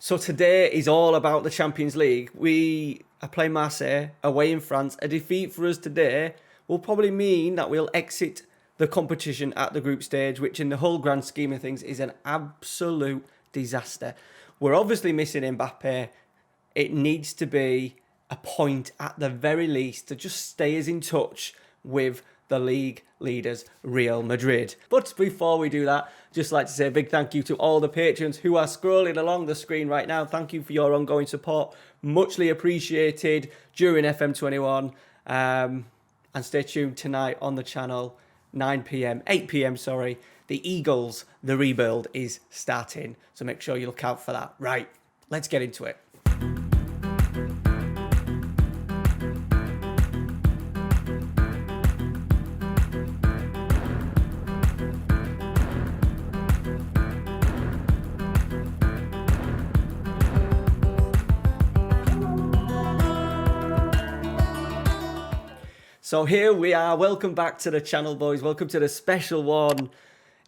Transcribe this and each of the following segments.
So today is all about the Champions League. We are playing Marseille away in France. A defeat for us today will probably mean that we'll exit the competition at the group stage, which in the whole grand scheme of things is an absolute disaster. We're obviously missing Mbappe. It needs to be a point at the very least to just stay us in touch with the league leaders, Real Madrid. But before we do that, just like to say a big thank you to all the patrons who are scrolling along the screen right now. Thank you for your ongoing support. Muchly appreciated during FM21. And stay tuned tonight on the channel, 8 p.m, sorry. The Eagles, the rebuild is starting. So make sure you look out for that. Right, let's get into it. So here we are. Welcome back to the channel, boys. Welcome to the special one.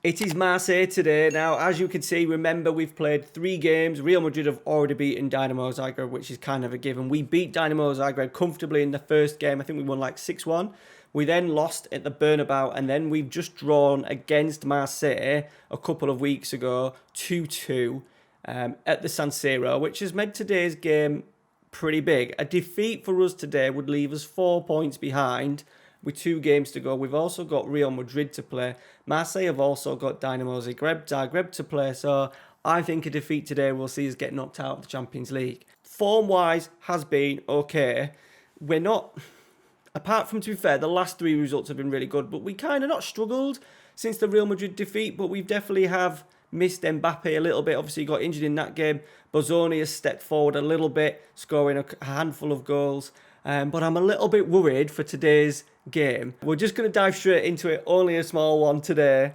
It is Marseille today. Now, as you can see, remember we've played 3 games. Real Madrid have already beaten Dynamo Zagreb, which is kind of a given. We beat Dynamo Zagreb comfortably in the first game. I think we won like 6-1. We then lost at the Bernabeu, and then we've just drawn against Marseille a couple of weeks ago, 2-2 at the San Siro, which has made today's game pretty big. A defeat for us today would leave us 4 points behind with 2 games to go. We've also got Real Madrid to play. Marseille have also got Dynamo Zagreb to play. So I think a defeat today will see us get knocked out of the Champions League. Form-wise has been okay. We're not, apart from, to be fair, the last 3 results have been really good, but we kind of not struggled since the Real Madrid defeat, but we definitely have missed Mbappe a little bit. Obviously, he got injured in that game. Bozzoni has stepped forward a little bit, scoring a handful of goals. But I'm a little bit worried for today's game. We're just going to dive straight into it. Only a small one today.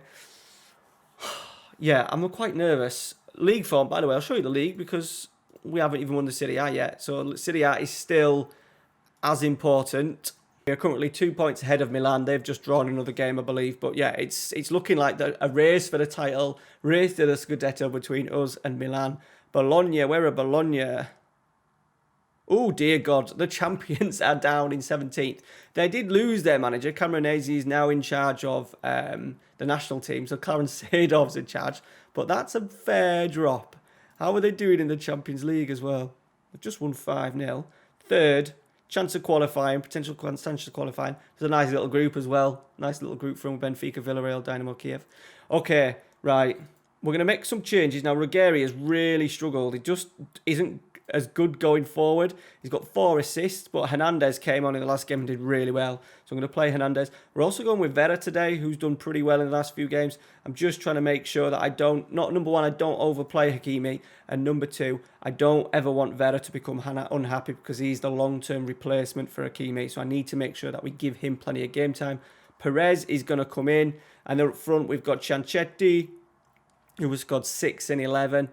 Yeah, I'm quite nervous. League form, by the way, I'll show you the league because we haven't even won the Serie A yet. So Serie A is still as important. We're currently 2 points ahead of Milan. They've just drawn another game, I believe. But yeah, it's looking like a race for the title, race to the Scudetto between us and Milan. Bologna, where are Bologna? Oh, dear God, the champions are down in 17th. They did lose their manager. Camoranesi is now in charge of the national team. So Clarence Seedorf's in charge. But that's a fair drop. How are they doing in the Champions League as well? They've just won 5-0. Third. Chance of qualifying, potential chance of qualifying. There's a nice little group as well. Nice little group from Benfica, Villarreal, Dynamo Kiev. Okay, right. We're going to make some changes. Now, Ruggeri has really struggled. He just isn't as good going forward. He's got 4 assists, but Hernandez came on in the last game and did really well. So I'm going to play Hernandez. We're also going with Vera today, who's done pretty well in the last few games. I'm just trying to make sure that I don't, number 1, I don't overplay Hakimi. And number 2, I don't ever want Vera to become unhappy because he's the long-term replacement for Hakimi. So I need to make sure that we give him plenty of game time. Perez is going to come in. And then up front, we've got Ciancetti, who has scored 6 in 11.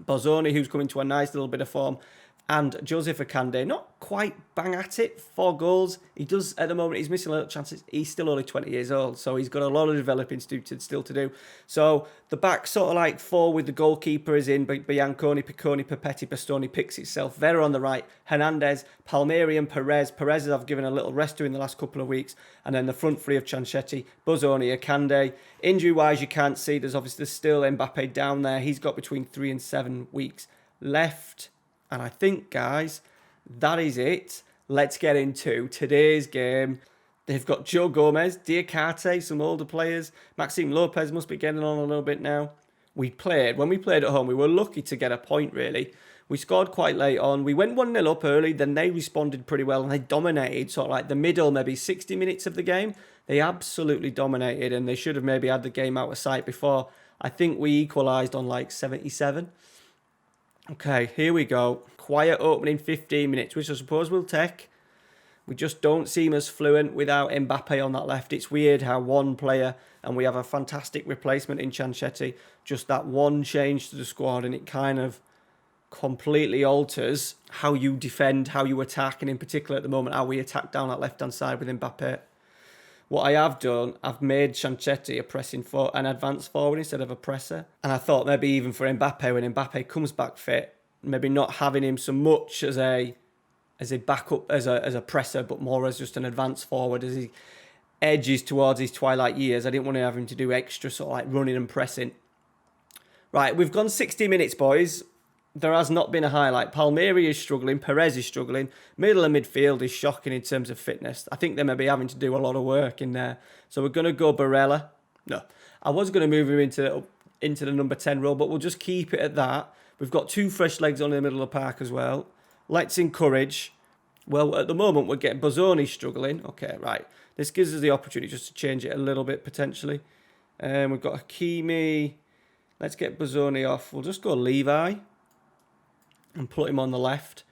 Bozzoni, who's coming to a nice little bit of form, and Joseph Akande, not quite bang at it, 4 goals. He does, at the moment, he's missing a little chances. He's still only 20 years old, so he's got a lot of developing still to do. So the back sort of like 4 with the goalkeeper is in, Bianconi, Picconi, Papetti, Bastoni picks itself. Vera on the right, Hernandez, Palmieri and Perez. Perez I've given a little rest to in the last couple of weeks. And then the front 3 of Ciancetti, Bozzoni, Akande. Injury-wise, you can't see, there's still Mbappe down there. He's got between 3 and 7 weeks left. And I think, guys, that is it. Let's get into today's game. They've got Joe Gomez, Diakate, some older players. Maxime Lopez must be getting on a little bit now. When we played at home, we were lucky to get a point, really. We scored quite late on. We went 1-0 up early, then they responded pretty well, and they dominated sort of like the middle, maybe 60 minutes of the game. They absolutely dominated, and they should have maybe had the game out of sight before. I think we equalised on like 77. Okay, here we go. Quiet opening 15 minutes, which I suppose we'll take. We just don't seem as fluent without Mbappe on that left. It's weird how one player, and we have a fantastic replacement in Ciancetti, just that one change to the squad, and it kind of completely alters how you defend, how you attack, and in particular at the moment, how we attack down that left-hand side with Mbappe. What I have done, I've made Ciancetti an advance forward instead of a presser. And I thought maybe even for Mbappe, when Mbappe comes back fit, maybe not having him so much as a backup, as a presser, but more as just an advance forward as he edges towards his twilight years. I didn't want to have him to do extra sort of like running and pressing. Right, we've gone 60 minutes, boys. There has not been a highlight. Palmieri is struggling. Perez is struggling. Middle and midfield is shocking in terms of fitness. I think they may be having to do a lot of work in there. So we're going to go Barella. No, I was going to move him into the number 10 role, but we'll just keep it at that. We've got 2 fresh legs on in the middle of the park as well. Let's encourage. Well, at the moment, we're getting Bozzoni struggling. Okay, right. This gives us the opportunity just to change it a little bit, potentially. We've got Hakimi. Let's get Bozzoni off. We'll just go Levi and put him on the left.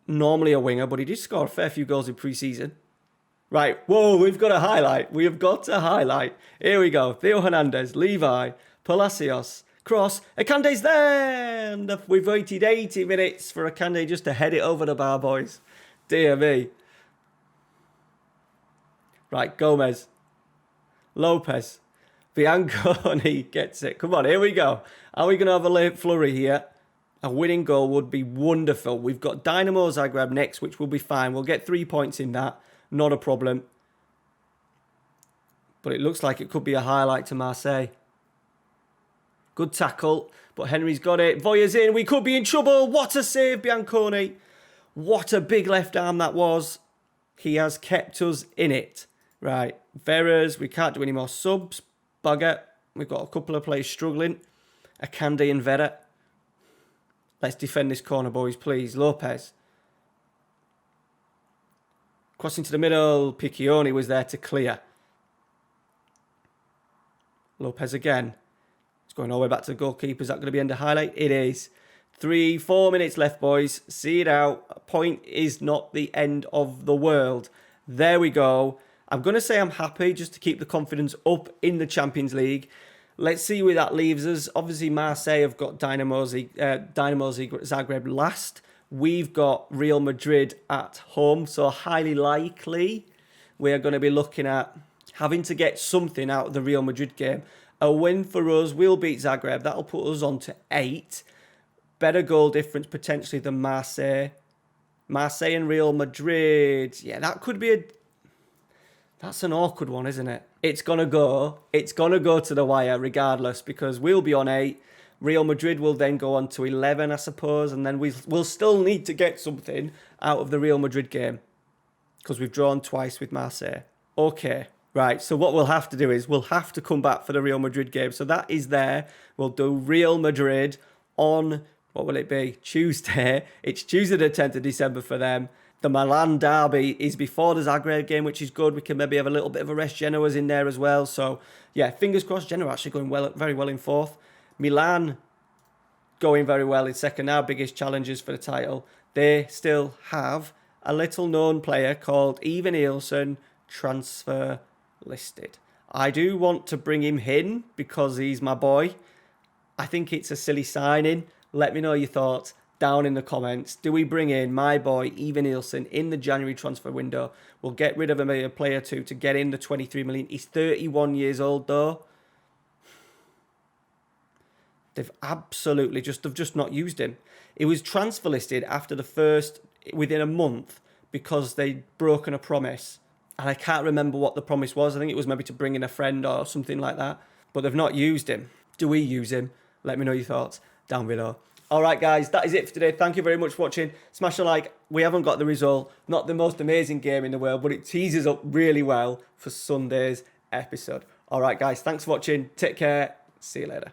Normally a winger, but he did score a fair few goals in pre-season. Right, whoa, we've got a highlight. We have got a highlight. Here we go. Theo Hernandez, Levi, Palacios, cross. Akande's there! And we've waited 80 minutes for Akande just to head it over the bar, boys. Dear me. Right, Gomez. Lopez. Bianconi gets it. Come on, here we go. Are we going to have a late flurry here? A winning goal would be wonderful. We've got Dynamo Zagreb next, which will be fine. We'll get 3 points in that. Not a problem. But it looks like it could be a highlight to Marseille. Good tackle. But Henry's got it. Voya's in. We could be in trouble. What a save, Bianconi. What a big left arm that was. He has kept us in it. Right. Veras. We can't do any more subs. Bugger. We've got a couple of players struggling. Akande and Vera. Let's defend this corner, boys, please. Lopez. Crossing to the middle. Piccioni was there to clear. Lopez again. It's going all the way back to the goalkeeper. Is that going to be under highlight? It is. 3-4 minutes left, boys. See it out. A point is not the end of the world. There we go. I'm going to say I'm happy just to keep the confidence up in the Champions League. Let's see where that leaves us. Obviously, Marseille have got Dynamo Zagreb last. We've got Real Madrid at home. So highly likely we are going to be looking at having to get something out of the Real Madrid game. A win for us. We'll beat Zagreb. That'll put us on to 8. Better goal difference potentially than Marseille. Marseille and Real Madrid. Yeah, that could be that's an awkward one, isn't it? It's going to go to the wire regardless because we'll be on 8. Real Madrid will then go on to 11, I suppose. And then we'll still need to get something out of the Real Madrid game because we've drawn twice with Marseille. Okay, right. So what we'll have to do is we'll have to come back for the Real Madrid game. So that is there. We'll do Real Madrid on, what will it be? Tuesday. It's Tuesday the 10th of December for them. The Milan derby is before the Zagreb game, which is good. We can maybe have a little bit of a rest. Genoa's in there as well. So, yeah, fingers crossed. Genoa actually going very well in 4th. Milan going very well in 2nd. Our biggest challenges for the title. They still have a little known player called Ivan Nielsen transfer listed. I do want to bring him in because he's my boy. I think it's a silly signing. Let me know your thoughts down in the comments. Do we bring in my boy Ivan Nielsen in the January transfer window? We'll get rid of a player too to get in the 23 million. He's 31 years old though. They've just not used him. He was transfer listed after within a month because they'd broken a promise. And I can't remember what the promise was. I think it was maybe to bring in a friend or something like that. But they've not used him. Do we use him? Let me know your thoughts down below. All right, guys, that is it for today. Thank you very much for watching. Smash a like. We haven't got the result. Not the most amazing game in the world, but it teases up really well for Sunday's episode. All right, guys, thanks for watching. Take care. See you later.